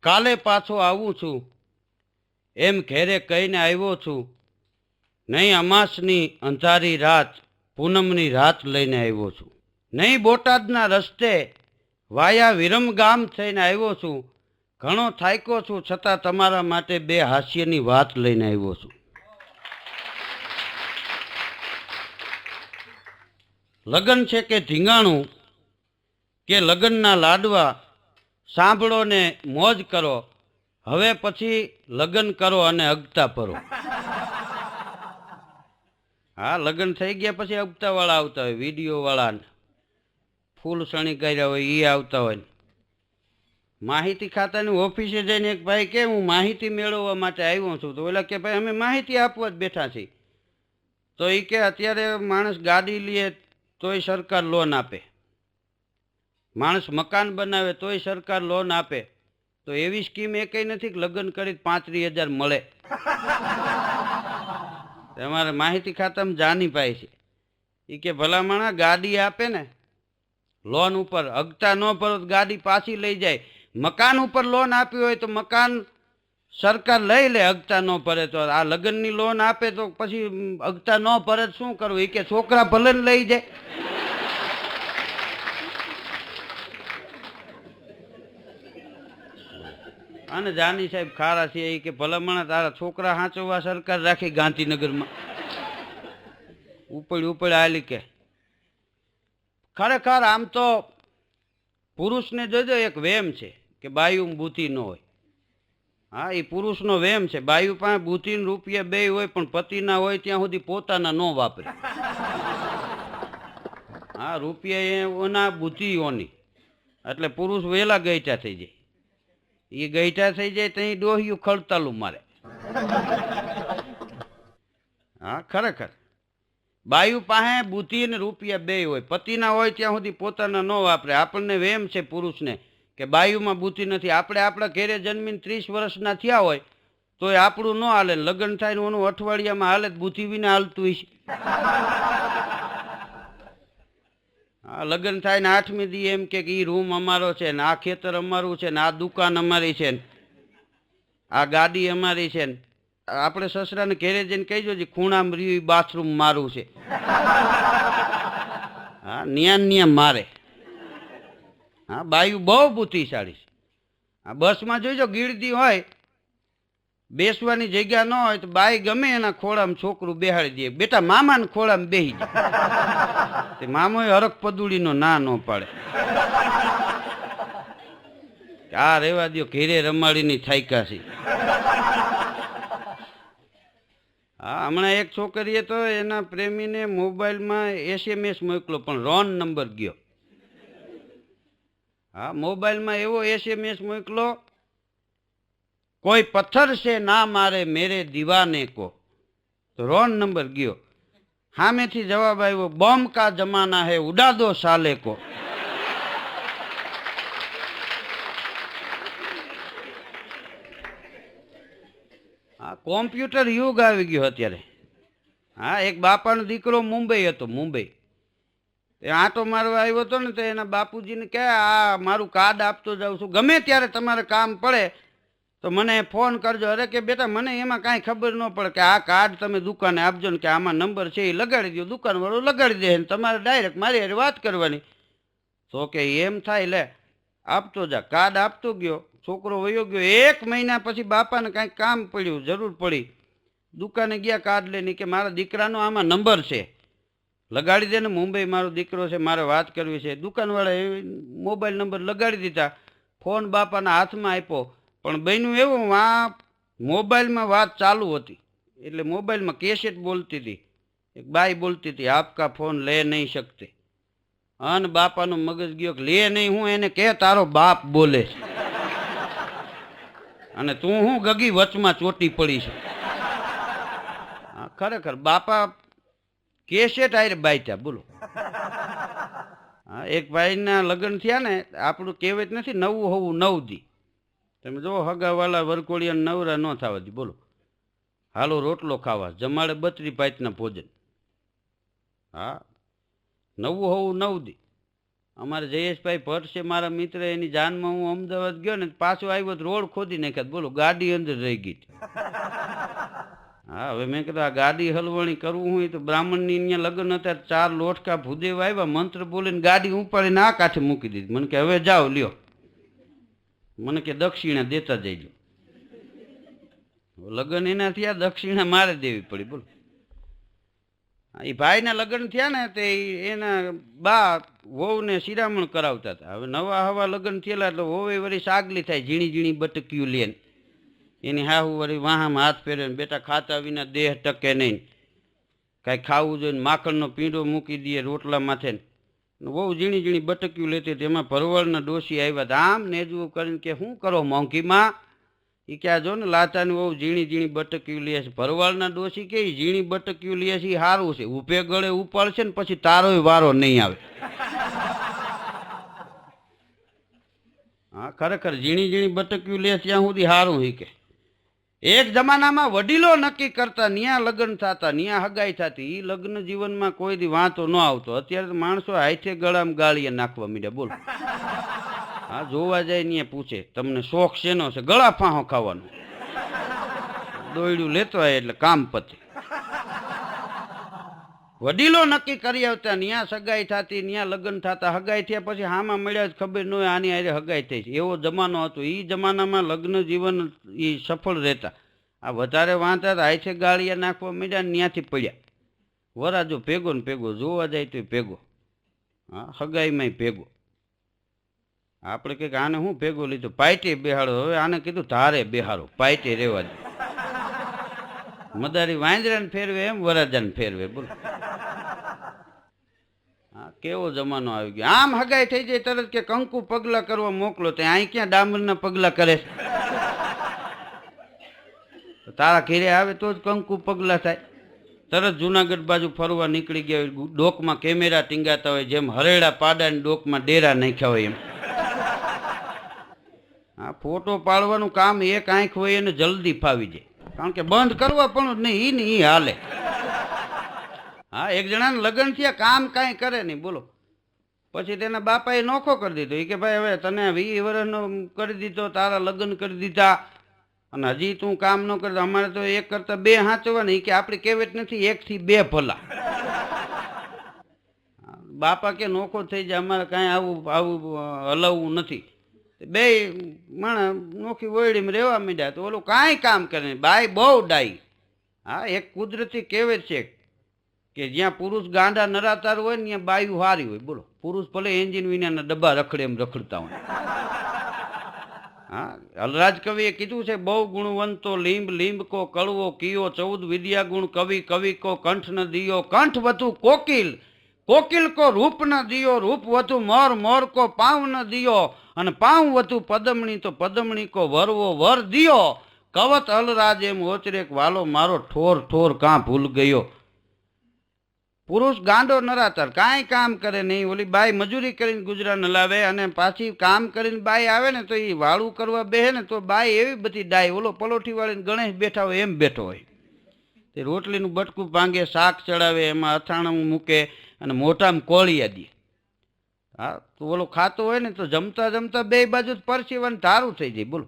કાલે પાછો આવું છું એમ ઘેરે કહીને આવ્યો છું, નહીં અમાસની અંધારી રાત પૂનમની રાત લઈને આવ્યો છું, નહીં બોટાદના રસ્તે વાયા વિરમ ગામ થઈને આવ્યો છું, ઘણો થાક્યો છું છતાં તમારા માટે બે હાસ્યની વાત લઈને આવ્યો છું. લગ્ન છે કે ધીંગાણું કે લગ્નના લાડવા, સાંભળો ને મોજ કરો, હવે પછી લગ્ન કરો અને અગતા ભરો. હા, લગ્ન થઈ ગયા પછી અગતાવાળા આવતા હોય, વિડીયોવાળા ફૂલ સણી કર્યા હોય એ આવતા હોય. માહિતી ખાતાની ઓફિસે જઈને એક ભાઈ કે હું માહિતી મેળવવા માટે આવ્યો છું, તો ઓલા કે ભાઈ અમે માહિતી આપવા જ બેઠા છીએ. તો એ કે અત્યારે માણસ ગાડી લે તોય સરકાર લોન આપે, માણસ મકાન બનાવે તોય સરકાર લોન આપે, તો એવી સ્કીમ એ કઈ નથી કે લગ્ન કરી 35,000 મળે. તમારે માહિતી ખાતામાં જાની પાય છે. એ કે ભલામણા ગાડી આપે ને લોન ઉપર, અગતા ન ભરો તો ગાડી પાછી લઈ જાય. મકાન ઉપર લોન આપી હોય તો મકાન સરકાર લઈ લે, અગતા ન ભરે તો. આ લગ્નની લોન આપે તો પછી અગતા ન ભરે શું કરવું? એ કે છોકરા ભલે ને લઈ જાય. અને જાની સાહેબ ખારા છે એ કે ભલામણા તારા છોકરા હાંચવવા સરકાર રાખી ગાંધીનગરમાં. ઉપડ આલી કે ખરેખર આમ તો પુરુષને જોજો એક વેમ છે કે બાયું બુદ્ધિ ન હોય. હા, એ પુરુષનો વેમ છે. બાયું પાસે બુદ્ધિ ને રૂપિયા બે હોય પણ પતિ ના હોય ત્યાં સુધી પોતાના ન વાપરે. હા, રૂપિયા એના બુદ્ધિઓની, એટલે પુરુષ વહેલા ગઈઠા થઈ જાય. એ ગઈઠા થઈ જાય ત્યાં ડોહિયું ખડતાલું મારે. હા, ખરેખર બાયુ પાસે બુદ્ધિ અને રૂપિયા બે હોય, પતિના હોય ત્યાં સુધી પોતાના ન વાપરે. આપણને વેમ છે પુરુષને કે બાયુમાં બુદ્ધિ નથી. આપણે આપણા ઘેરે જન્મીને 30 વર્ષના થયા હોય તો એ આપણું ન હાલે. લગ્ન થાય ને ઓનું અઠવાડિયામાં હાલે, બુદ્ધિ વિના હાલતું હોય છે. હા, લગ્ન થાય ને 8મી દી એમ કે એ રૂમ અમારો છે ને આ ખેતર અમારું છે ને આ દુકાન અમારી છે ને આ ગાડી અમારી છે ને આપણે સસરાને ઘેરે જઈને કહીજો ખૂણામાં રહ્યું બાથરૂમ મારું છે. હા, ન્યા મારે. હા, બાયું બહુ બુદ્ધિશાળી છે. આ બસમાં જોઈજો ગીરદી હોય, બેસવાની જગ્યા ન હોય તો બાઈ ગમે એના ખોળામાં છોકરું બેહાડી દે, બેટા મામાને ખોળામાં બેસી જાય. તે મામોએ હરખ પદુડીનો ના ન પાડે. આ રેવા દો, ઘેરે રમાડીની થાયકા છે. હા, હમણાં એક છોકરીએ તો એના પ્રેમીને મોબાઈલમાં SMS મોકલો પણ રોંગ નંબર ગયો. હા, મોબાઈલમાં એવો SMS મોકલો, કોઈ પથ્થર છે ના મારે મેરે દીવાને કો, તો રોંગ નંબર ગયો. સામેથી જવાબ આવ્યો, બોમ્બ કા જમાના હે ઉડા દો સાલે કો. હા, કોમ્પ્યુટર યુગ આવી ગયો અત્યારે. હા, એક બાપાનો દીકરો મુંબઈ હતો, મુંબઈ એ આંટો મારવા આવ્યો હતો ને તો એના બાપુજીને કહે આ મારું કાર્ડ આપતો જાઉં છું, ગમે ત્યારે તમારે કામ પડે તો મને ફોન કરજો. અરે કે બેટા મને એમાં કાંઈ ખબર ન પડે કે આ કાર્ડ તમે દુકાને આપજો ને કે આમાં નંબર છે એ લગાડી દો, દુકાનવાળો લગાડી દે ને તમારે ડાયરેક્ટ મારી હારે વાત કરવાની. તો કે એમ થાય, લે આપતો જા. કાર્ડ આપતો ગયો, છોકરો વયો ગયો. 1 મહિના પછી બાપાને કાંઈક કામ પડ્યું, જરૂર પડી, દુકાને ગયા કાર્ડ લઈને કે મારા દીકરાનો આમાં નંબર છે, લગાડી દે ને, મુંબઈ મારો દીકરો છે, મારે વાત કરવી છે. દુકાનવાળાએ મોબાઈલ નંબર લગાડી દીધા, ફોન બાપાના હાથમાં આપ્યો. પણ બન્યું એવું, આ મોબાઈલમાં વાત ચાલુ હતી એટલે મોબાઈલમાં કેસેટ બોલતી હતી, એક બાઈ બોલતી હતી, આપકા ફોન લે નહીં શકતે. અને બાપાનો મગજ ગયો કે લે નહીં, હું એને કે તારો બાપ બોલે છે અને તું હું ગગી વચમાં ચોટી પડી છે. ખરેખર બાપા કેસેટ આયરે બાઈટા, બોલો. હા, એક ભાઈના લગ્ન થયા ને, આપણું કહેવત નથી નવું હોવું 9 દી. તમે જો હગાવાલા વરકોળિયા નવરા ન થવા દી, બોલો. હાલો રોટલો ખાવા, જમાડે 32 ભાતના ભોજન. હા, નવું હોવું 9 દી. અમારે જયેશભાઈ ભટ્ટ છે મારા મિત્ર, એની જાનમાં હું અમદાવાદ ગયો ને પાછો આવ્યો તો રોડ ખોદી નાખ્યા. બોલો, ગાડી અંદર રહી ગઈ. હા, હવે મેં કીધું આ ગાડી હલવણી કરવું હોય તો બ્રાહ્મણની અહીંયા લગ્ન હતા, 4 લોટકા ભૂદેવ આવ્યા, મંત્ર બોલીને ગાડી ઉપાડીને આ કાંઠે મૂકી દીધી. મને કે હવે જાઓ લ્યો. મને કે દક્ષિણા દેતા જઈજો. લગ્ન એના થયા, દક્ષિણા મારે દેવી પડી. બોલો, એ ભાઈના લગ્ન થયા ને તે એના બા વહુને શિરામણ કરાવતા હતા. હવે નવા હવા લગ્ન થયેલા એટલે વહુએ વળી સાગલી થાય, ઝીણી ઝીણી બટક્યું લે ને એની હાહુ વળી વાહામાં હાથ ફેરે ને બેટા ખાતા વિના દેહ ટકે નહીં, કાંઈ ખાવું જોઈએ, માખણનો પીંડો મૂકી દઈએ રોટલા માથે. બહુ ઝીણી ઝીણી બટક્યું લેતી. તેમાં ભરવાડના ડોશી આવ્યા હતા, આમ નેજવું કરીને કે શું કરો મોંઘીમાં? એ ક્યાં જો ને લાચાની બહુ ઝીણી ઝીણી બટક્યું લે છે. ભરવાડના ડોશી કે ઝીણી બટક્યું લે છે એ સારું છે, ઉપે ગળે ઉપાડશે ને પછી તારોય વારો નહીં આવે. હા, ખરેખર ઝીણી ઝીણી બટક્યું લે ત્યાં સુધી સારું હી કે. એક જમાનામાં વડીલો નક્કી કરતા, ન્યા લગ્ન થતા, ન્યા હગાઈ થતી. એ લગ્ન જીવનમાં કોઈ દી વાંચો ન આવતો. અત્યારે તો માણસો હાથે ગળામાં ગાળીએ નાખવા માંડ્યા. બોલો, હા, જોવા જાય ને પૂછે તમને શોખ શેનો છે? ગળા ફાંહો ખાવાનો. દોયડું લેતો હોય એટલે કામ પતે. વડીલો નક્કી કરી આવતા, ન્યા સગાઈ થતી, ન્યા લગ્ન થતા. હગાઈ થયા પછી હામાં મળ્યા જ ખબર ન હોય આની હારે હગાઈ થઈ છે. એવો જમાનો હતો. એ જમાનામાં લગ્ન જીવન એ સફળ રહેતા. આ વધારે વાંચતા હાથે ગાળિયા નાખવા મળ્યા ને ત્યાંથી પડ્યા. વરાજો ભેગો ને ભેગો, જોવા જાય તો ભેગો. હા, હગાઈમાં ભેગો. આપણે કંઈક આને શું ભેગો લીધો? પાઇટે બેહાડો. હવે આને કીધું ધારે બેહાડો, પાઇટે રહેવા દે. મદારી વાંદરાને ફેરવે એમ વરાજાને ફેરવે. બોલો, હા, કેવો જમાનો આવી ગયો. આમ હગાઈ થઈ જાય તરત કે કંકુ પગલા કરવા મોકલો. તે અહીં ક્યાં ડામરના પગલા કરે છે? તારા ઘેરે આવે તો જ કંકુ પગલા થાય. તરત જુનાગઢ બાજુ ફરવા નીકળી ગયા હોય, ડોકમાં કેમેરા ટીંગાતા હોય, જેમ હરેડા પાડાને ડોકમાં ડેરા નાખ્યા હોય એમ. હા, ફોટો પાડવાનું કામ એક આંખ હોય એને જલ્દી ફાવી જાય, કારણ કે બંધ કરવા પણ જ નહીં, ઈ હાલે. હા, એક જણાને લગ્ન થયા, કામ કાંઈ કરે નહીં. બોલો, પછી તેના બાપાએ નોખો કરી દીધો. એ કે ભાઈ હવે તને 20 વર્ષનો કરી દીધો, તારા લગ્ન કરી દીધા અને હજી તું કામ ન કરતો. અમારે તો એક કરતા 2 હાંચવા ને. કે આપણી કહેવત નથી 1 થી 2 ભલા. બાપા કે નોખો થઈ જાય, અમારે કાંઈ આવું હલાવવું નથી. 2 માણસ નોખી વોયડીમાં રહેવા માંડ્યા. તો ઓલું કાંઈ કામ કરે નહીં, બાઈ બહુ ડાઈ. હા, એક કુદરતી કહેવત છે કે જ્યાં પુરુષ ગાંડા નરાતાર હોય ને ત્યાં બાયું હારી હોય. બોલો, પુરુષ ભલે એન્જિન વિનાના ડબ્બા રખડે એમ રખડતા હોય. હા, હલરાજ કવિએ કીધું છે, બહુ ગુણવંતો લીંબ લીંબ કો કડવો કિયો, 14 વિદ્યા ગુણ કવિ કવિ કો કંઠ ન દિયો, કંઠ વધુ કોકિલ કોકિલ કો રૂપ ન દિયો, રૂપ વધુ મોર મોર કો પાવ ન દિયો, અને પાવ વધુ પદમણી તો પદમણી કો વરવો વર દિયો. કવત હલરાજ એમ ઓચરેક વાલો મારો ઠોર ઠોર કાં ભૂલ ગયો. પુરુષ ગાંડો નરાતર, કાંઈ કામ કરે નહીં. ઓલી બાઈ મજૂરી કરીને ગુજરાન હલાવે અને પાછી કામ કરીને બાઈ આવે ને તો એ વાળું કરવા બેહે ને તો બાઈ એવી બધી ડાય. ઓલો પલોઠી વાળીને ગણેશ બેઠા હોય એમ બેઠો હોય. તે રોટલીનું બટકું ભાંગે, શાક ચડાવે, એમાં અથાણું મૂકે અને મોઢામાં કોળિયા દે. હા, તો ઓલો ખાતો હોય ને તો જમતા જમતા 2 બાજુ પરસેવાનું ધારું થઈ જાય. બોલો,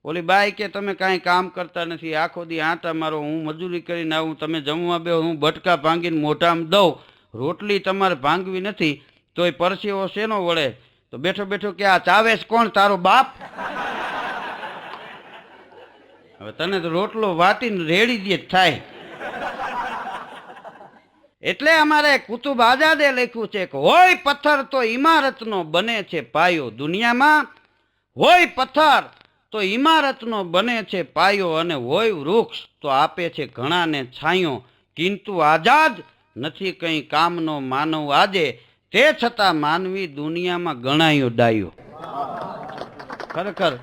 ઓલી બાઈ કે તમે કાંઈ કામ કરતા નથી, આખો દી આંટા મારો, હું મજૂરી કરીને આવું, તમે જમવા બે, હું બટકા ભાંગીને મોઢામાં દઉં, રોટલી તમારે ભાંગવી નથી તોય પરસેવો શેનો વળે? તો બેઠો બેઠો કે આ ચાવેશ કોણ? તારો બાપ. હવે તને તો રોટલો વાટીને રેડી દે થાય. એટલે અમારે કુતુબ આઝાદે લખ્યું છે કે હોય પથ્થર તો ઇમારતનો બને છે પાયો. દુનિયામાં હોય પથ્થર તો ઇમારતનો બને છે પાયો, અને હોય વૃક્ષ તો આપે છે ઘણાને છાંયો. કિંતુ આઝાદ નથી કંઈ કામનો માનવ આજે, તે છતાં માનવી દુનિયામાં ગણાયો ડાયો. ખરેખર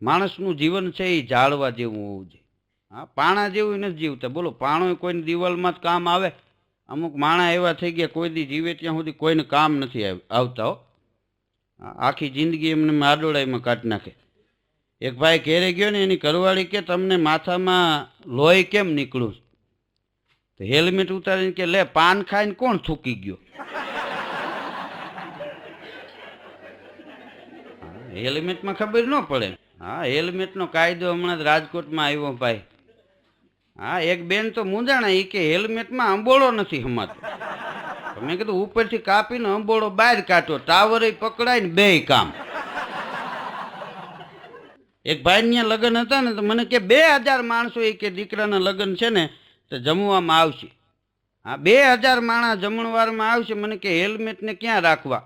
માણસનું જીવન છે એ જાળવા જેવું હોવું જોઈએ. હા, પાણા જેવું નથી જીવતા. બોલો, પાણો કોઈની દિવાલમાં જ કામ આવે? અમુક માણા એવા થઈ ગયા કોઈ દી જીવે ત્યાં સુધી કોઈને કામ નથી આવતા. આખી જિંદગી એમને આડોડાઈમાં કાઢી નાખે. એક ભાઈ ઘેરે ગયો ને, એની ઘરવાળી કે તમને માથામાં લોહી કેમ નીકળ્યું? તો હેલ્મેટ ઉતારીને કે લે પાન ખાઈને કોણ થૂકી ગયો? હેલ્મેટમાં ખબર ન પડે. હા, હેલ્મેટનો કાયદો હમણાં જ રાજકોટમાં આવ્યો ભાઈ. હા, એક બેન તો મૂંઝાણા, એ કે હેલ્મેટમાં અંબોળો નથી હમાતો. મેં કીધું ઉપરથી કાપીને અંબોળો બહાર કાઢો, ટાવરે પકડાય ને બે કામ. એક ભાઈ લગ્ન હતા ને તો મને કે 2000 માણસો એ કે દીકરાના લગ્ન છે ને તો જમવામાં આવશે. હા, 2000 માણસ જમણવારમાં આવશે. મને કે હેલ્મેટને ક્યાં રાખવા?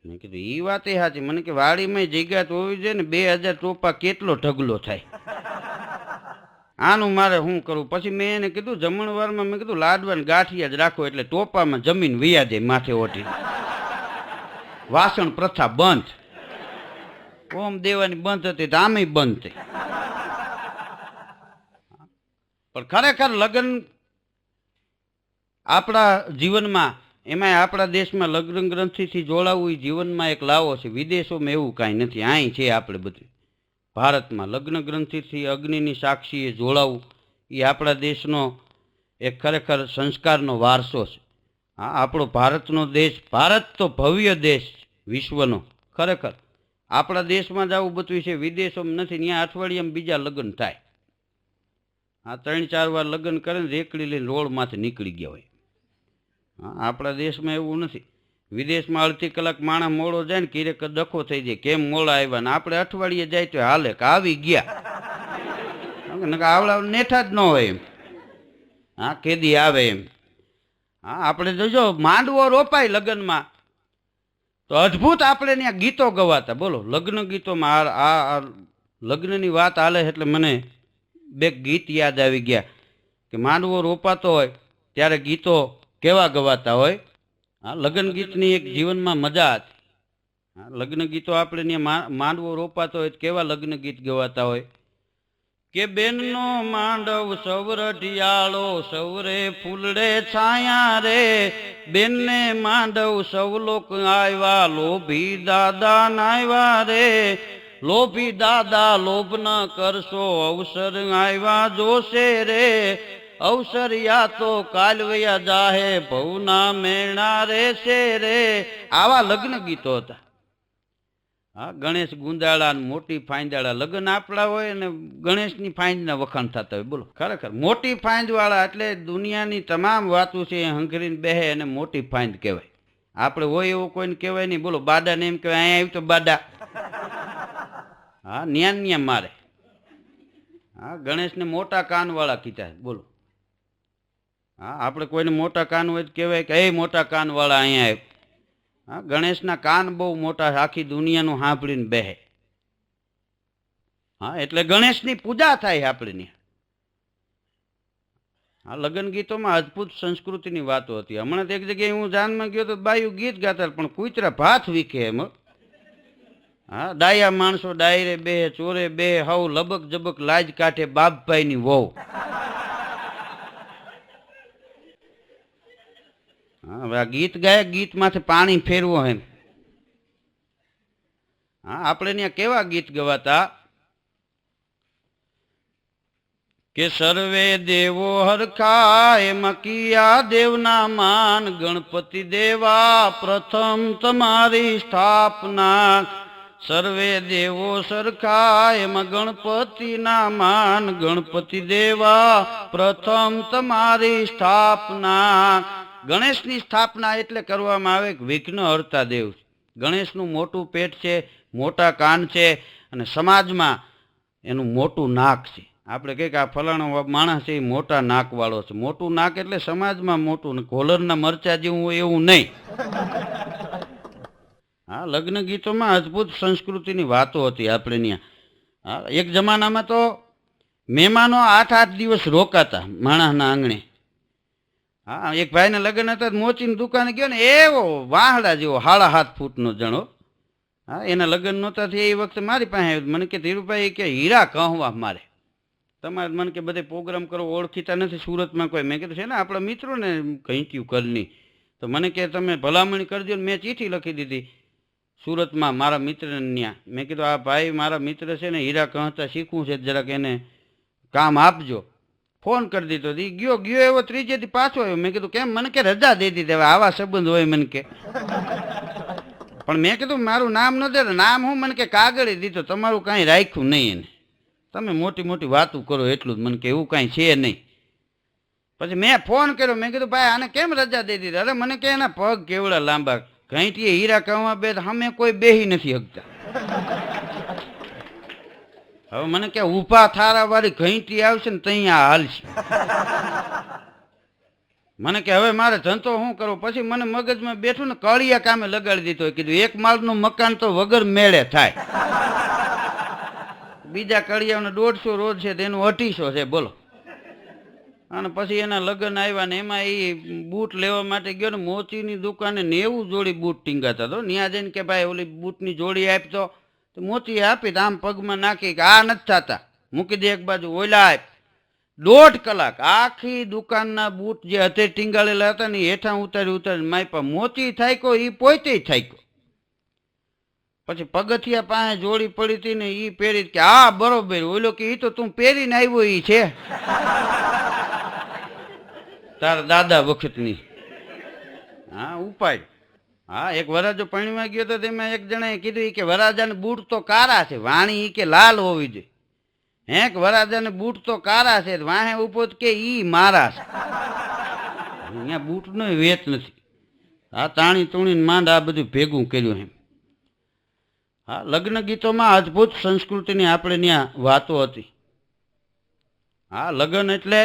મેં કીધું એ વાત એ સાચી. મને કે વાડીમાં જગ્યા તો હોવી જોઈએ ને, 2000 ટોપા કેટલો ઢગલો થાય. આનું મારે શું કરવું? પછી મેં એને કીધું જમણવારમાં, મેં કીધું લાડવા ને ગાંઠિયા જ રાખો એટલે ટોપામાં જમીન વૈયા જાય માથે ઓઢી. વાસણ પ્રથા બંધ, ઓમ દેવાની બંધ હતી તો આમે બંધ થઈ. પણ ખરેખર લગ્ન આપણા જીવનમાં, એમાંય આપણા દેશમાં લગ્ન ગ્રંથિથી જોડાવવું એ જીવનમાં એક લાવો છે. વિદેશોમાં એવું કાંઈ નથી, અહીં છે આપણે બધું. ભારતમાં લગ્ન ગ્રંથિથી અગ્નિની સાક્ષીએ જોડાવવું એ આપણા દેશનો એક ખરેખર સંસ્કારનો વારસો છે. હા, આપણો ભારતનો દેશ, ભારત તો ભવ્ય દેશ વિશ્વનો. ખરેખર આપણા દેશમાં જ આવું બધું છે, વિદેશોમાં નથી. ત્યાં અઠવાડિયામાં બીજા લગ્ન થાય. હા, 3-4 વાર લગ્ન કરે ને રેકડી લઈને રોડમાંથી નીકળી ગયા હોય. હા, આપણા દેશમાં એવું નથી. વિદેશમાં અડધી કલાક માણસ મોડો જાય ને કીરેક ડખો થઈ જાય, કેમ મોડા આવ્યા ને. આપણે અઠવાડિયે જાય તો હાલે કે આવી ગયા, આવડા નેઠા જ ન હોય એમ. હા, કેદી આવે એમ. હા, આપણે જોજો માંડવો રોપાય લગ્નમાં તો અદ્ભુત આપણે ત્યાં ગીતો ગવાતા. બોલો, લગ્ન ગીતોમાં આ લગ્નની વાત હાલે એટલે મને 2 ગીત યાદ આવી ગયા કે માંડવો રોપાતો હોય ત્યારે ગીતો કેવા ગવાતા હોય. હા, લગ્ન ગીતની એક જીવનમાં મજા હતી. હા, લગ્ન ગીતો આપણે ત્યાં માંડવો રોપાતો હોય કેવા લગ્ન ગીત ગવાતા હોય કે બેનનો માંડવ સૌરઢિયાળો સૌરે ફૂલડે છાયા રે, બેનને માંડવ સૌ લોક આવ્યા લોભી દાદા નાવ્યા રે, લોભી દાદા લોભ ન કરશો અવસર આવ્યા જોશે રે, અવસરિયા તો કાલવયા જાહે ભવના મેણા રેશે રે. આવા લગ્ન ગીતો હતા. હા, ગણેશ ગુંદાળા ને મોટી ફાંદાળા લગ્ન આપણા હોય અને ગણેશની ફાંદના વખાણ થતા હોય. બોલો, ખરેખર મોટી ફાંદવાળા એટલે દુનિયાની તમામ વાતો છે એ હંકરીને બેહે અને મોટી ફાંદ કહેવાય. આપણે હોય એવું કોઈને કહેવાય નહીં. બોલો, બાડાને એમ કહેવાય અહીંયા આવ્યું તો બાડા. હા, ન્યા મારે. હા, ગણેશને મોટા કાનવાળા કીધા. બોલો, હા, આપણે કોઈને મોટા કાન હોય તો કહેવાય કે એ મોટા કાનવાળા અહીંયા આવ્યું. હા, ગણેશના કાન બહુ મોટા, આખી દુનિયાનું સાંભળીને બેહે. હા, એટલે ગણેશની પૂજા થાય આપણે. હા, લગ્ન ગીતોમાં અદ્ભુત સંસ્કૃતિની વાતો હતી. હમણાં એક જગ્યાએ હું જાનમાં ગયો તો બાયું ગીત ગાતા પણ કૂતરા ભાત વીખે એમ. હા, ડાયા માણસો ડાયરે બે ચોરે બે હવ લબક જબક લાજ કાઢે બાપભાઈની વહુ. હા, હવે આ ગીત ગાય, ગીત માથે પાણી ફેરવો એમ. હા, આપણે ત્યાં કેવા ગીત ગવાતા કે સર્વે દેવો હરખા એમાં કિયા દેવના માન, ગણપતિ દેવા પ્રથમ તમારી સ્થાપના, સર્વે દેવો સરખા એમાં ગણપતિના માન, ગણપતિ દેવા પ્રથમ તમારી સ્થાપના. ગણેશની સ્થાપના એટલે કરવામાં આવે કે વિઘ્ન હરતા દેવ. ગણેશનું મોટું પેટ છે, મોટા કાન છે અને સમાજમાં એનું મોટું નાક છે. આપણે કહીએ કે આ ફલાણો માણસ છે એ મોટા નાકવાળો છે. મોટું નાક એટલે સમાજમાં મોટું, કોલરના મરચા જેવું હોય એવું નહીં. હા, લગ્ન ગીતોમાં અદ્ભુત સંસ્કૃતિની વાતો હતી આપણે ત્યાં. હા, એક જમાનામાં તો મહેમાનો 8-8 દિવસ રોકાતા માણસના આંગણે. હા, એક ભાઈના લગ્ન હતા, મોચીની દુકાને ગયો ને, એવો વાહડા જેવો 7.5 ફૂટનો જણો. હા, એના લગ્ન નહોતા થયા એ વખતે મારી પાસે આવ્યું. મને કે ધીરુભાઈ કે હીરા કહવા મારે તમારે, મને કે બધે પ્રોગ્રામ કરો, ઓળખીતા નથી સુરતમાં કોઈ. મેં કીધું છે ને આપણા મિત્રોને કહ્યું કરની. તો મને કે તમે ભલામણ કરજો ને. મેં ચીઠી લખી દીધી સુરતમાં મારા મિત્રને ત્યાં. મેં કીધું આ ભાઈ મારા મિત્ર છે ને હીરા કહતા શીખવું છે, જરાક એને કામ આપજો. ફોન કરી દીધો. એ ગયો એવો ત્રીજેથી પાછો આવ્યો. મેં કીધું કેમ? મને કે રજા દઈ દીધી. હવે આવા સંબંધ હોય મને કે. પણ મેં કીધું મારું નામ ન દે. નામ હું? મને કે કાગળ દીધો, તમારું કાંઈ રાખ્યું નહીં એને. તમે મોટી મોટી વાતું કરો એટલું જ. મને કે એવું કાંઈ છે નહીં. પછી મેં ફોન કર્યો. મેં કીધું ભાઈ આને કેમ રજા દઈ દીધી? અરે મને કે એના પગ કેવડા લાંબા, ઘાંટીએ હીરા કહેવા બે અમે કોઈ બેહી નથી શકતા. હવે મને કે ઊભા થારા વાળી ઘંટી આવશે ને ત્યાં હાલશે. મને કે હવે મારે ધંધો શું કરવો? પછી મને મગજમાં બેઠું ને કળિયા કામે લગાડી દીધો. કીધું એક માળનું મકાન તો વગર મેળે થાય. બીજા કળિયાને 150 રોજ છે, તેનું 250 છે બોલો. અને પછી એના લગ્ન આવ્યા ને એમાં એ બૂટ લેવા માટે ગયો ને મોચીની દુકાને 90 જોડી બૂટ ટીંગાતા હતો. ત્યાં જઈને કે ભાઈ ઓલી બૂટની જોડી આપતો. તો મોચી આપી તો આમ પગમાં નાખી કે આ નથી થતા, મૂકી દે એક બાજુ, ઓલા આપ. 1.5 કલાક આખી દુકાનના બૂટ જે અત્યારે ટીંગાળેલા હતા ને હેઠા ઉતારી માયપા. મોચી થાક્યો, એ પોતે થાક્યો. પછી પગથિયા પાસે જોડી પડી હતી ને એ પહેરી કે આ બરોબર. ઓલો કે એ તો તું પહેરીને આવ્યો એ છે તારા દાદા વખતની. હા ઉપાય. હા એક વરાજો પાણીમાં ગયો તો તેમાં એક જણાએ કીધું કે વરાજાને બૂટ તો કારા છે, વાણી કે લાલ હોવી જોઈએ. હે કે વરાજાને બૂટ તો કારા છે, વાહે ઉભો કે ઈ મારા છે. અહીંયા બૂટનો વેચ નથી. આ તાણી તૂણીને માંડ આ બધું ભેગું કર્યું એમ. હા લગ્ન ગીતોમાં અદ્ભુત સંસ્કૃતિની આપણે ત્યાં વાતો હતી. હા લગ્ન એટલે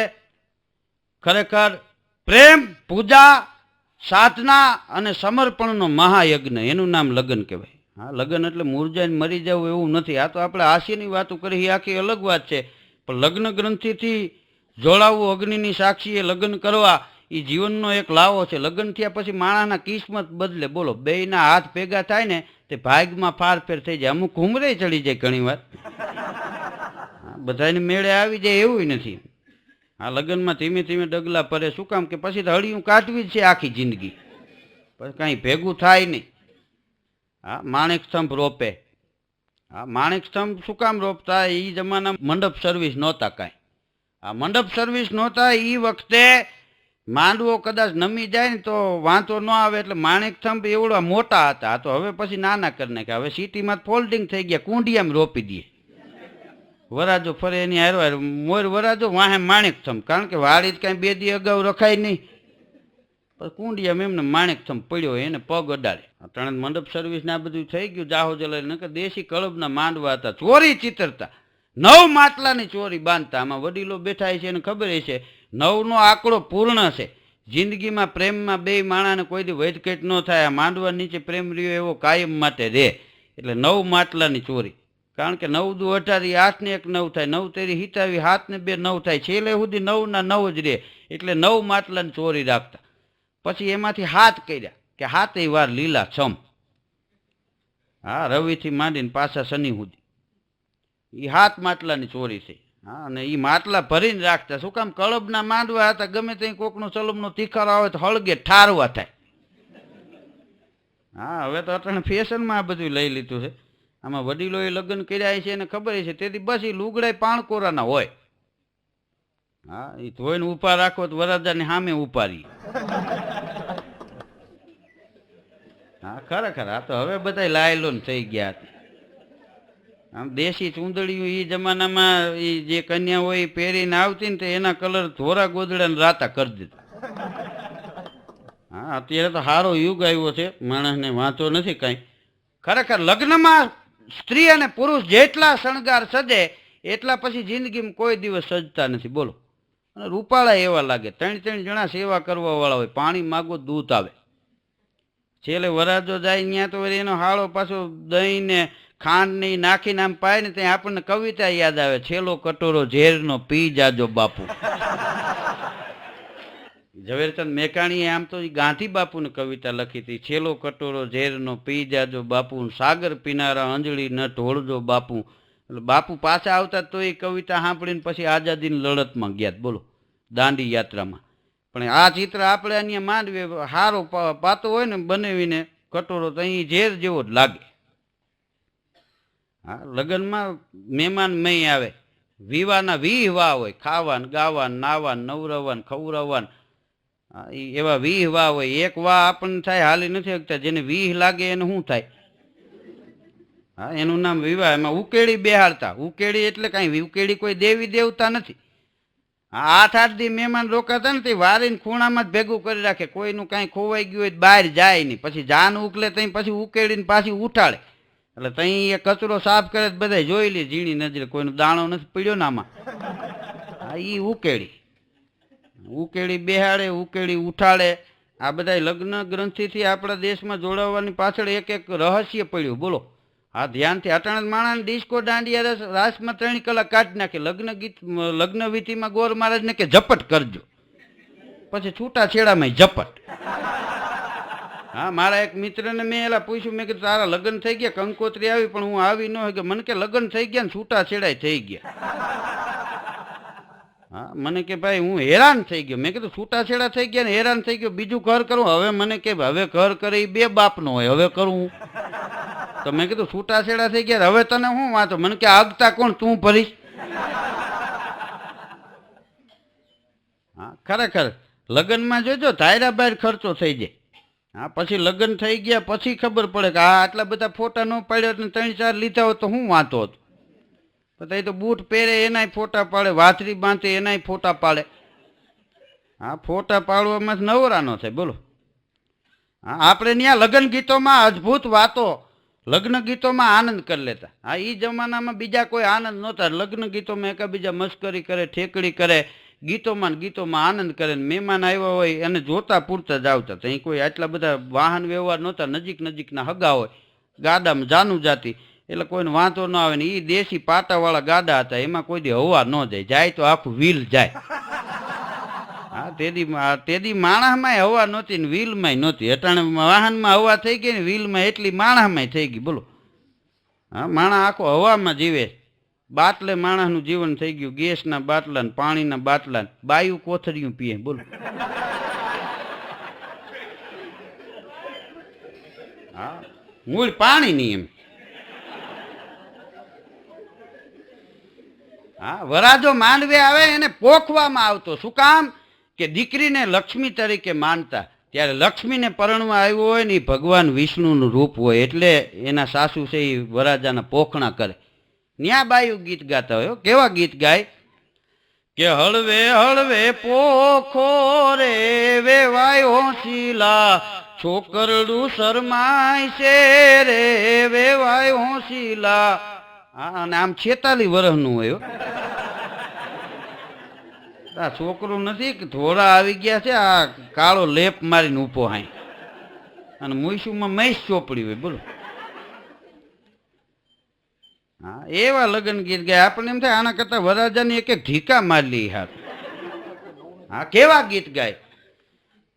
ખરેખર પ્રેમ, પૂજા, સાધના અને સમર્પણનો મહાયજ્ઞ, એનું નામ લગ્ન કહેવાય. હા લગ્ન એટલે મૂરજાઈને મરી જવું એવું નથી. આ તો આપણે હાસ્યની વાતો કરી, આખી અલગ વાત છે. પણ લગ્ન ગ્રંથિથી જોડાવવું, અગ્નિની સાક્ષીએ લગ્ન કરવા, એ જીવનનો એક લાવો છે. લગ્ન થયા પછી માણસના કિસ્મત બદલે. બોલો, બેયના હાથ ભેગા થાય ને તે ભાગમાં ફારફેર થઈ જાય. અમુક ઉંમરે ચડી જાય ઘણી વાર, બધાને મેળે આવી જાય એવું નથી. આ લગ્નમાં ધીમે ધીમે ડગલા પડે. શું કામ? કે પછી તો હળિયું કાઢવી જ છે આખી જિંદગી, પછી કાંઈ ભેગું થાય નહીં. હા માણેક સ્તંભ રોપે. હા માણેક સ્તંભ શું કામ રોપતા? એ જમાના મંડપ સર્વિસ નહોતા કાંઈ. આ મંડપ સર્વિસ નહોતા એ વખતે માંડવો કદાચ નમી જાય ને તો વાંધો ન આવે, એટલે માણેક સ્તંભ એવડા મોટા હતા. તો હવે પછી નાના કરી નાખ્યા. હવે સિટીમાં ફોલ્ડિંગ થઈ ગયા, કુંડિયામાં રોપી દઈએ. વરાજો ફરે એની હારવાર મોર વરાજો, વાહે માણેક સ્તંભ. કારણ કે વાડી જ કાંઈ 2 દી અગાઉ રખાય નહીં. કુંડિયામાં એમને માણેક સ્તંભ પડ્યો, એને પગ અડાડે. ત્રણ મંડપ સર્વિસ ને આ બધું થઈ ગયું. જાહો જલાય નકર દેશી કળબના માંડવા હતા. ચોરી ચિતરતા, 9 માટલાની ચોરી બાંધતા. આમાં વડીલો બેઠા છે એને ખબર છે 9નો આંકડો પૂર્ણ છે. જિંદગીમાં પ્રેમમાં બે માણાને કોઈ દી વધઘટ ન થાય. આ માંડવા નીચે પ્રેમ રહ્યો એવો કાયમ માટે રહે. એટલે 9 માટલાની ચોરી. કારણ કે 9 દુ 18, 8 ને 1 9 થાય, 9 તેરી 27, 7 ને 2 9 થાય. છેલ્લે સુધી 9 ના 9 જ રહે. એટલે 9 માટલાની ચોરી રાખતા. પછી એમાંથી 7 કર્યા કે 7 વાર લીલા છમ. હા રવિથી માંડીને પાછા શનિ સુધી એ 7 માટલાની ચોરી છે. હા અને એ માટલા ભરીને રાખતા. શું કામ? કળબના માંડવા હતા. ગમે ત્યાં કોકનો ચલમનો તીખારો આવે તો હળગે ઠારવા થાય. હા હવે તો અટાણે ફેશનમાં આ બધું લઈ લીધું છે. આમાં વડીલોએ લગ્ન કર્યા છે એને ખબર છે. તેથી બસ એ લુગડાય પાણકોરાના હોય. હા એ ધોઈને ઉભા રાખો તો વરરાજાની સામે ઉપાડી. હા ખરેખર આ તો હવે બધા લાયલોન થઈ ગયા. આમ દેશી ચૂંદડીયું એ જમાનામાં એ જે કન્યા હોય એ પહેરીને આવતી ને તો એના કલર ધોરા ગોદડાને રાતા કરી દીધું. હા અત્યારે તો સારો યુગ આવ્યો છે, માણસને વાંચો નથી કાંઈ. ખરેખર લગ્નમાં સ્ત્રી અને પુરુષ જેટલા શણગાર સજે એટલા પછી જિંદગીમાં કોઈ દિવસ સજતા નથી. બોલો. અને રૂપાળા એવા લાગે. 3 જણા સેવા કરવા વાળા હોય. પાણી માગો દૂધ આવે. છેલ્લે વરાજો જાય ત્યાં તો એનો હાળો પાછો દહીં ને ખાંડ ને નાખીને આમ પાય ને ત્યાં આપણને કવિતા યાદ આવે. છેલ્લો કટોરો ઝેરનો પી જાજો બાપુ. ઝવેરચંદ મેઘાણીએ આમ તો ગાંધી બાપુને કવિતા લખી હતી. છેલ્લો કટોરો ઝેરનો પી જાજો બાપુ, સાગર પીનારા અંજળી ન ઢોળજો બાપુ. એટલે બાપુ પાછા આવતા તો એ કવિતા સાંભળીને પછી આઝાદીની લડતમાં ગયા. બોલો, દાંડી યાત્રામાં. પણ આ ચિત્ર આપણે અહીંયા માંડવી સારો પાતો હોય ને બનાવીને કટોરો તો અહીં ઝેર જેવો જ લાગે. હા લગ્નમાં મહેમાન મય આવે. વિવાના વીહ વા હોય, ખાવાન ગાવાન નાવાન નવરવાન ખવરવાન, એવા વીહ વા હોય. એક વા આપણને થાય હાલી નથી શકતા, જેને વીહ લાગે એને શું થાય? હા, એનું નામ વિવાહ. એમાં ઉકેડી બેહાડતા. ઉકેડી એટલે કઈ ઉકેડી કોઈ દેવી દેવતા નથી. 8-8 દી મહેમાન રોકાતા ને તે વારીને ખૂણામાં જ ભેગું કરી રાખે. કોઈનું કાંઈ ખોવાઈ ગયું હોય બહાર જાય નહીં. પછી જાન ઉકલે તઈ પછી ઉકેડીને પાછી ઉઠાડે. એટલે તઈ એ કચરો સાફ કરે બધા જોઈ લે ઝીણી નજરે, કોઈનો દાણો નથી પડ્યો ને આમાં. હા, ઈ ઉકેડી. ઉકેડી બેહાડે, ઉકેડી ઉઠાડે. આ બધા લગ્ન ગ્રંથિથી આપણા દેશમાં જોડાવવાની પાછળ એક એક રહસ્ય પડ્યું. બોલો. હા, ધ્યાનથી. અટાણા માણસ ડિસ્કો દાંડિયા રાસમાં 3 કલાક કાઢી નાખે. લગ્ન વિધિમાં ગોર મહારાજને કે ઝપટ કરજો, પછી છૂટા છેડામાં ઝપટ. હા, મારા એક મિત્રને મેં એલા પૂછ્યું, મેં કીધું તારા લગ્ન થઈ ગયા? કંકોત્રી આવી પણ હું આવી ન હોય. કે મને કે લગ્ન થઈ ગયા ને છૂટા છેડાય થઈ ગયા. હા, મને કે ભાઈ હું હેરાન થઈ ગયો. મેં કીધું છૂટા છેડા થઈ ગયા ને હેરાન થઈ ગયો, બીજું ઘર કરું? હવે મને કે હવે ઘર કરે એ 2 બાપનો હોય, હવે કરું? તો મેં કીધું છૂટા છેડા થઈ ગયા હવે તને શું વાંધો? મને કે આગતા કોણ તું ભરીશ? હા, ખરેખર લગ્નમાં જોજો ધાયરા બહાર ખર્ચો થઈ જાય. હા, પછી લગ્ન થઈ ગયા પછી ખબર પડે કે આ આટલા બધા ફોટા ન પાડ્યા ને 3-4 લીધા હોત તો શું વાંધો હતો? તો તો બૂટ પહેરે એનાય ફોટા પાડે, વાથરી બાંધે એનાય ફોટા પાડે. હા, ફોટા પાડવામાં જ નવરાનો થાય. બોલો. હા, આપણે ત્યાં લગ્ન ગીતોમાં અદ્ભુત વાતો, લગ્ન ગીતોમાં આનંદ કરી લેતા. હા, એ જમાનામાં બીજા કોઈ આનંદ નહોતા. લગ્ન ગીતોમાં એકબીજા મસ્કરી કરે, ઠેકડી કરે, ગીતોમાં આનંદ કરે. મહેમાન આવ્યા હોય અને જોતા પૂરતા જ આવતા. ત્યાં કોઈ આટલા બધા વાહન વ્યવહાર નહોતા. નજીકના હગા હોય, ગાડામાં જાનું જાતી, એટલે કોઈને વાંધો ન આવે ને. એ દેશી પાટાવાળા ગાડા હતા, એમાં કોઈ દી હવા ન જાય તો આખું વ્હીલ જાય. હા, તેદી માણસમાં હવા નહોતી ને વ્હીલમાં નહોતી. અટાણે વાહનમાં હવા થઈ ગઈ ને વ્હીલમાં એટલી માણસમાં થઈ ગઈ. બોલો. હા, માણસ આખો હવામાં જીવે. બાટલે માણસનું જીવન થઈ ગયું. ગેસના બાટલા ને પાણીના બાટલા ને બાયું કોથળિયું પીએ. બોલો. હા, મૂળ પાણી નહીં એમ. હા, વરાજો માંડવે આવે એને પોખવામાં આવતો. શું કામ? કે દીકરીને લક્ષ્મી તરીકે માનતા. ત્યારે લક્ષ્મીને પરણવા આવ્યો હોય ને એ ભગવાન વિષ્ણુનું રૂપ હોય, એટલે એના સાસુ છે એ વરાજાના પોખણા કરે. ન્યા બાયું ગીત ગાતા હોય. કેવા ગીત ગાય? કે હળવે હળવે પોખો રે વેવાયો શીલા, છોકરડું શરમાય છે રે વેવાયો શીલા. અને આમ 46 વર્ષનું હોય. આ છોકરું નથી કે થોડા આવી ગયા છે, આ કાળો લેપ મારીને ઊભો હાય અને મૂઈસુમાં મહેશ ચોપડી હોય. બોલો. હા, એવા લગ્ન ગીત ગયા. આપણને એમ થાય આના કરતા વરરાજાની એક ઢીકા મારી હાર. હા, કેવા ગીત ગાય?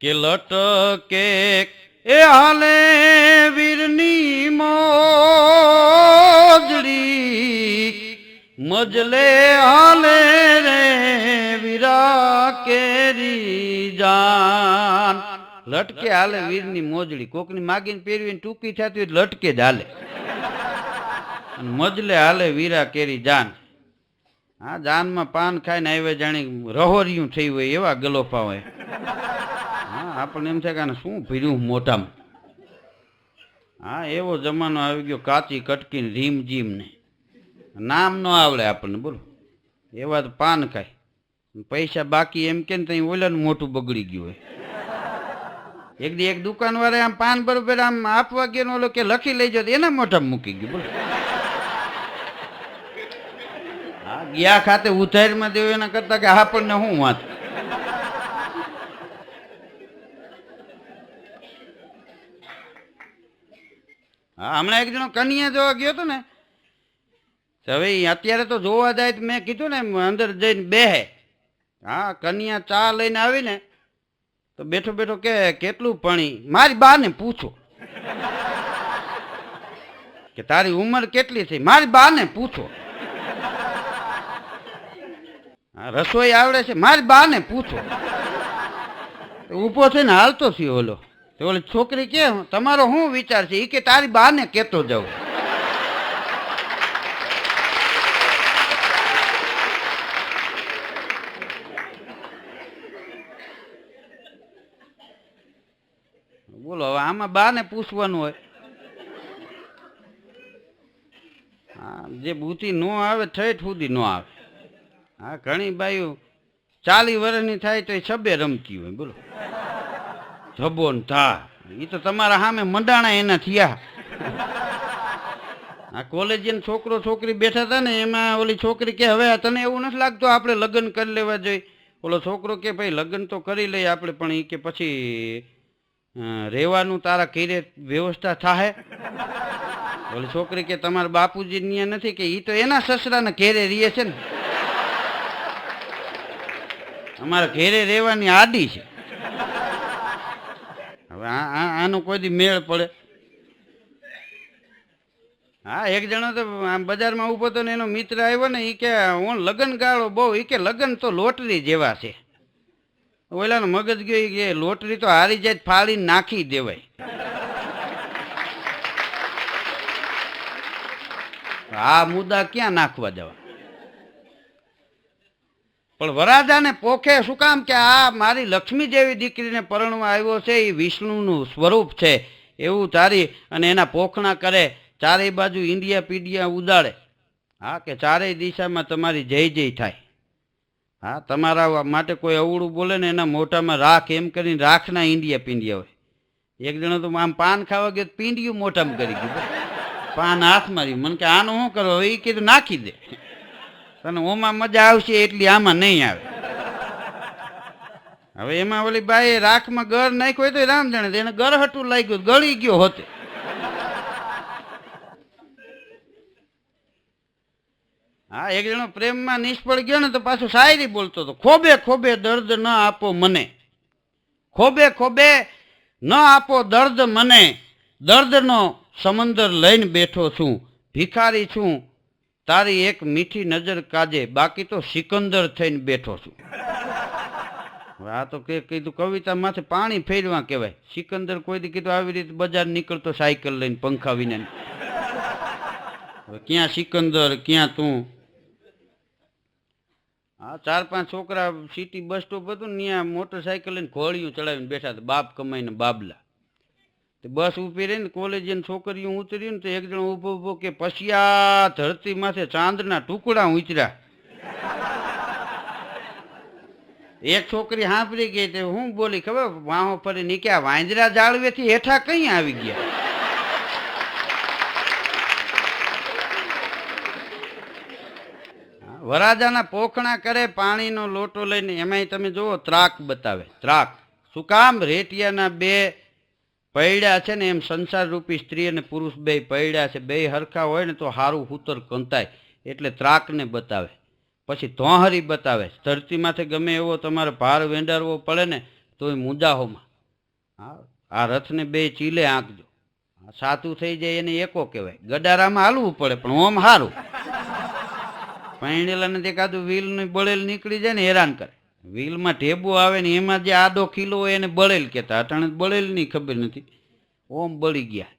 કે લટકે એ હાલે વીરની મોજડી, મજલે હાલે રે વીરા કેરી જાન. લટકે હાલે વીરની મોજડી. કોકની માગીને પહેરવીને ટૂંકી થતી હોય લટકે જ હાલે. મજલે હાલે વીરા કેરી જાન. હા, જાનમાં પાન ખાઈને આવે જાણી રહોરિયું થઈ હોય એવા ગલોફા હોય. હા, આપણને એમ થાય કે શું ભીર્યું મોઢામાં. હા, એવો જમાનો આવી ગયો. કાચી કટકીને રીમ જીમ ને નામ ન આવડે આપણને. બોલો. એવા તો પાન ખાય, પૈસા બાકી એમ કે ને ત્યાં ઓલાનું મોટું બગડી ગયું હોય. એક દી એક દુકાન વાળા આમ પાન બરોબર આમ આપવા ગયો ઓલો કે લખી લઈ જાવ, એના મોઢામાં મૂકી ગયું. બોલો. હા, ગયા ખાતે ઉધારમાં દેવું એના કરતા કે આપણને શું વાત. હા, હમણાં એક જણો કન્યા જોવા ગયો હતો ને, હવે અત્યારે તો જોવા જાય તો મેં કીધું ને અંદર જઈને બેહે. હા, કન્યા ચા લઈને આવીને તો બેઠો બેઠો કે કેટલું ભણી? મારી બાને પૂછો. કે તારી ઉંમર કેટલી થઈ? મારી બાને પૂછો. હા, રસોઈ આવડે છે? મારી બાને પૂછો. ઊભો થઈને હાલતો થયો ઓલો. તો ઓલી છોકરી કે તમારો શું વિચાર છે? એ કે તારી બાને કેતો જાઉં. બોલો હવે આમાં બાને પૂછવાનું હોય. હા, જે બુદ્ધિ ન આવે ઠેઠ સુધી ન આવે. હા, ઘણી બાયું 40 વર્ષની થાય તો એ છબે રમતી હોય. બોલો જબો ને થા એ તો તમારા સામે મંડાણા એના થયા. આ કોલેજિયન છોકરો છોકરી બેઠા હતા ને એમાં ઓલી છોકરી કે હવે તને એવું નથી લાગતું આપણે લગ્ન કરી લેવા જોઈએ? ઓલો છોકરો કે ભાઈ લગ્ન તો કરી લઈએ આપણે, પણ એ કે પછી રહેવાનું તારા ઘરે વ્યવસ્થા થાય? ઓલી છોકરી કે તમારા બાપુજી ત્યાં નથી કે એ તો એના સસરાને ઘેરે રહે છે ને, અમારા ઘેરે રહેવાની આદી છે. હવે આનો કોઈ દી મેળ પડે? હા, એક જણો તો બજારમાં ઊભો હતો ને એનો મિત્ર આવ્યો ને એ કે હું લગ્ન ગાળો બહુ, એ કે લગ્ન તો લોટરી જેવા છે. ઓલાનો મગજ ગયો કે લોટરી તો હારી જાય ફાડીને નાખી દેવાય. આ મુદ્દા ક્યાં નાખવા જવા? પણ વરાજાને પોખે શું કામ કે આ મારી લક્ષ્મી જેવી દીકરીને પરણવા આવ્યો છે, એ વિષ્ણુનું સ્વરૂપ છે એવું તારી, અને એના પોખણા કરે, ચારેય બાજુ ઈંડિયા પીડિયા ઉડાડે. હા, કે ચારેય દિશામાં તમારી જય જય થાય. હા, તમારા માટે કોઈ અવળું બોલે ને એના મોઢામાં રાખ એમ કરીને રાખના ઈંડિયા પીંડિયા હોય. એક જણો તો આમ પાન ખાવા ગયો પીંડિયું મોઢામાં કરી ગયું, પાન હાથ માર્યું. મને કે આનું શું કરો? એ કીધું નાખી દે, તને ઓમાં મજા આવશે એટલી આમાં નહીં આવે. હવે એમાં ઓલી બાઈ રાખમાં ગર નાખ્યો તો રામ જાણે એને ગરહટું લાગ્યું, ગળી ગયો હોતે. હા, એક જણો પ્રેમમાં નિષ્ફળ ગયો ને તો પાછું શાયરી બોલતો હતો, ખોબે ખોબે દર્દ ન આપો મને, ખોબે ખોબે ન આપો દર્દ મને, દર્દનો સમંદર લઈને બેઠો છું, ભિખારી છું તારી એક મીઠી નજર કાજે, બાકી તો સિકંદર થઈને બેઠો છું. આ તો કીધું કવિતા માથે પાણી ફેરવા કહેવાય. સિકંદર કોઈ દી કીધું આવી રીતે બજાર નીકળતો સાયકલ લઈને પંખા વિના. ક્યાં સિકંદર ક્યાં તું? હા, 4-5 છોકરા સિટી બસ સ્ટોપ હતું ને ત્યાં મોટરસાયકલ લઈને ઘોડિયું ચડાવીને બેઠા હતા, બાપ કમાઈને બાબલા. બસ ઊભી રહીને કોલેજિયન છોકરીઓ ઉતરી ને તો એક જણો ઊભો ઊભો કે પછી આ ધરતી માથે ચાંદના ટુકડા ઉતર્યા. એક છોકરી સાંભળી ગઈ તે હું બોલી ખબર? વાહો ફરી નીકળ્યા વાંદરા જાળવેથી હેઠા કઈ આવી ગયા. વરાજાના પોખણા કરે પાણીનો લોટો લઈને, એમાંય તમે જુઓ ત્રાક બતાવે. ત્રાક શું કામ? રેટિયાના 2 પૈડા છે ને એમ સંસાર રૂપી સ્ત્રી અને પુરુષ 2 પૈડા છે, 2 હરખા હોય ને તો હારું હુતર કંતાય, એટલે ત્રાકને બતાવે. પછી ધોહરી બતાવે, ધરતી માથે ગમે એવો તમારે ભાર વેંડારવો પડે ને તોય મુંજાહોમાં. હા, આ રથને 2 ચીલે આંકજો. સાતું થઈ જાય એને એકો કહેવાય. ગડારામાં હાલવું પડે પણ ઓમ હારું. પૈણેલાને એકાદું વ્હીલની બળેલ નીકળી જાય ને હેરાન કરે. વ્હીલમાં ઢેબો આવે ને એમાં જે આડો ખીલો હોય એને બળેલ કહેતા. અટાણે બળેલ ની ખબર નથી, ઓમ બળી ગયા.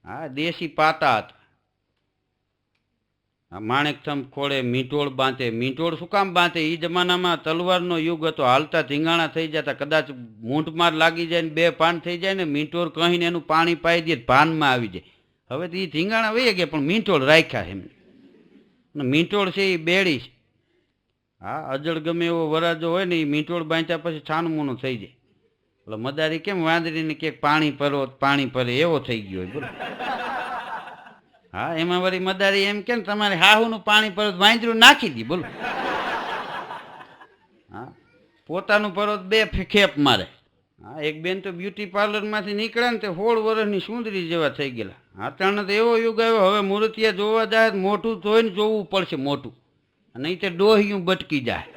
હા, દેશી પાટા હતા. આ માણેકથમ ખોળે મીંટોળ બાંધે. મીંટોળ શું કામ બાંધે? એ જમાનામાં તલવારનો યુગ હતો, હાલતા ધીંગાણા થઈ જતા, કદાચ મૂંઢમાર લાગી જાય ને 2 પાન થઈ જાય ને મીંટોળ કહીને એનું પાણી પાઈ દે ભાનમાં આવી જાય. હવે તો એ ધીંગાણા વહી ગયા પણ મીંટોળ રાખ્યા એમને. મીંટોળ છે એ બેડી છે. હા, અજળ ગમે એવો વરાજો હોય ને એ મીંટોળ બાંધ્યા પછી છાનમૂનું થઈ જાય. એટલે મદારી કેમ વાંદરીને કે પાણી ભરો પાણી ભરે એવો થઈ ગયો હોય. બોલો. હા, એમાં વળી મદારી એમ કે તમારે હાહુનું પાણી પરત વાંદરું નાખી દી. બોલો. હા, પોતાનું પરત 2 ખેપ મારે. હા, એક બેન તો બ્યુટી પાર્લરમાંથી નીકળ્યા ને તે 16 વર્ષની સુંદરી જેવા થઈ ગયેલા. હા, ત્યાં તો એવો યુગ આવ્યો હવે મૂર્તિયા જોવા જાય મોઢું ધોઈને જોવું પડશે મોઢું, નહીં તે ડોહિયું બટકી જાય.